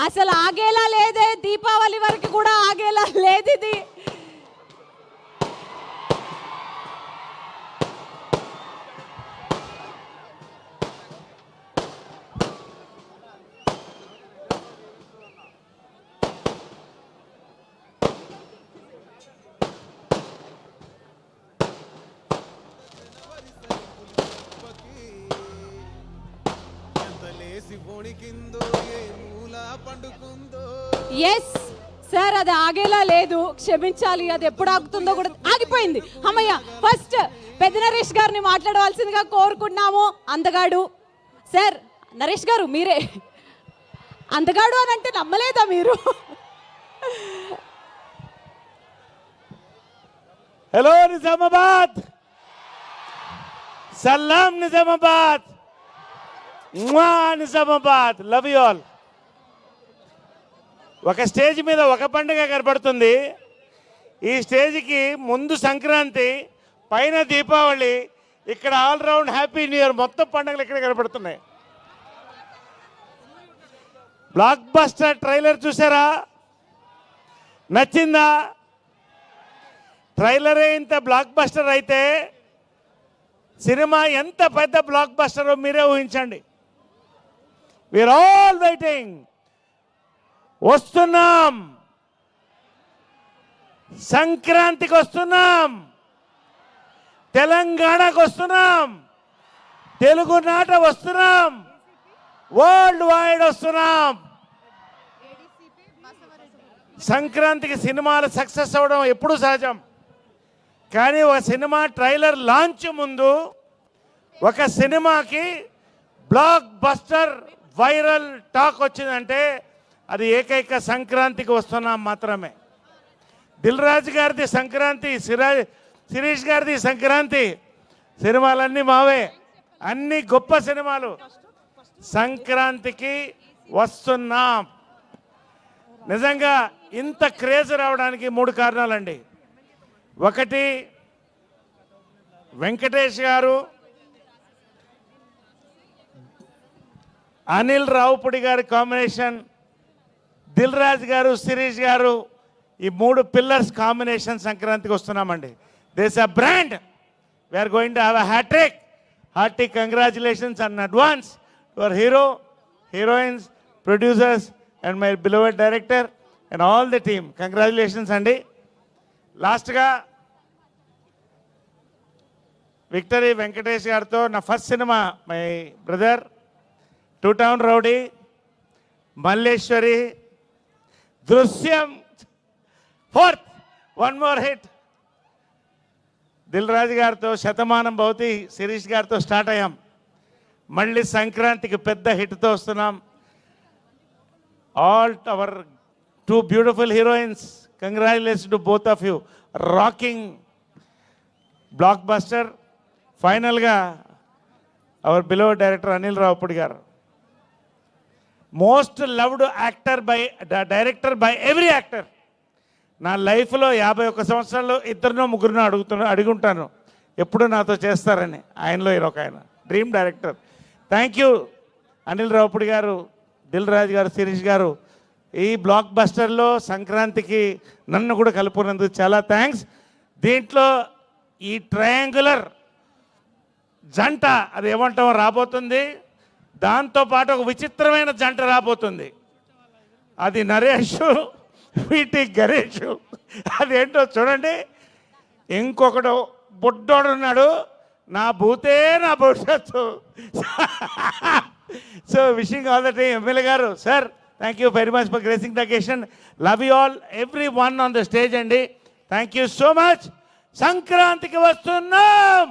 అసలు ఆగేలా లేదే, దీపావళి వరకు కూడా ఆగేలా లేదు ఇది. ఎస్ సార్, అది ఆగేలా లేదు, క్షమించాలి. అది ఎప్పుడు ఆగుతుందో కూడా ఆగిపోయింది. అమ్మయ్య, ఫస్ట్ పెద్ద నరేష్ గారిని మాట్లాడవలసిందిగా కోరుకుంటున్నాము. అందగాడు సార్, నరేష్ గారు మీరే. అందగాడు అని అంటే నమ్మలేదా మీరు? హలో నిజామాబాద్, సలాం Nizamabad, Nizamabad, love you all. ఒక స్టేజ్ మీద ఒక పండుగ కనపడుతుంది. ఈ స్టేజ్కి ముందు సంక్రాంతి, పైన దీపావళి, ఇక్కడ ఆల్రౌండ్ హ్యాపీ న్యూ ఇయర్, మొత్తం పండుగలు ఇక్కడ కనపడుతున్నాయి. బ్లాక్ బస్టర్ ట్రైలర్ చూసారా? నచ్చిందా? ట్రైలరే ఇంత బ్లాక్ బస్టర్ అయితే సినిమా ఎంత పెద్ద బ్లాక్ బస్టరో మీరే ఊహించండి. We are all waiting. వస్తున్నాం, సంక్రాంతికి వస్తున్నాం, తెలంగాణకు వస్తున్నాం, తెలుగునాట వస్తున్నాం, వరల్డ్ వైడ్ వస్తున్నాం. సంక్రాంతికి సినిమాలు సక్సెస్ అవ్వడం ఎప్పుడూ సహజం. కానీ ఒక సినిమా ట్రైలర్ లాంచ్ ముందు ఒక సినిమాకి బ్లాక్ బస్టర్ వైరల్ టాక్ వచ్చిందంటే అది ఏకైక సంక్రాంతికి వస్తున్నాం మాత్రమే. దిల్ రాజు గారిది సంక్రాంతి, శిరీష్ గారిది సంక్రాంతి, సినిమాలన్నీ మావే, అన్ని గొప్ప సినిమాలు. సంక్రాంతికి వస్తున్నాం. నిజంగా ఇంత క్రేజ్ రావడానికి 3 కారణాలండి. ఒకటి, వెంకటేష్ గారు, అనిల్ రావుపూడి గారి కాంబినేషన్, దిల్ రాజు గారు, శిరీష్ గారు, ఈ 3 పిల్లర్స్ కాంబినేషన్ సంక్రాంతికి వస్తున్నామండి. దేశ brand. We are going to have a hat trick. Hearty congratulations in advance to our hero, heroines, producers and my beloved director and all the team. Congratulations అండి. లాస్ట్గా విక్టరీ వెంకటేష్ గారితో నా ఫస్ట్ సినిమా, my brother, 2 town rowdy, Malleswari, Drishyam, 4th, 1 more hit. Dil Raju గారితో శతమానం భవతి, శిరీష్ గారితో start అయ్యాం. మళ్ళీ సంక్రాంతికి పెద్ద హిట్తో వస్తున్నాం. All our 2 beautiful heroines, congratulations to both of you. Rocking blockbuster. ఫైనల్గా our beloved director Anil Ravipudi garu, most loved actor by director by every actor. నా లైఫ్లో 51 సంవత్సరాల్లో 2-3 అడుగుంటాను ఎప్పుడు నాతో చేస్తారని. ఆయనలో ఒక ఆయన dream director. Thank you Anil Ravipudi గారు, దిల్ రాజు గారు, శిరీష్ గారు. ఈ బ్లాక్ బస్టర్లో సంక్రాంతికి నన్ను కూడా కలుపుకున్నందుకు చాలా థ్యాంక్స్. దీంట్లో ఈ ట్రయాంగులర్ జంట, అది ఏమంటామో రాబోతుంది. దాంతోపాటు ఒక విచిత్రమైన జంట రాబోతుంది. అది నరేష్, వీటి గణేష్. అదేంటో చూడండి. ఇంకొకడు బుడ్డోడు ఉన్నాడు, నా భూతే నా భవిష్యత్తు. So wishing all the team. MLA garu, sir, thank you very much for gracing the occasion. Love you all, everyone on the stage అండి. Thank you so much. సంక్రాంతికి వస్తున్నాం.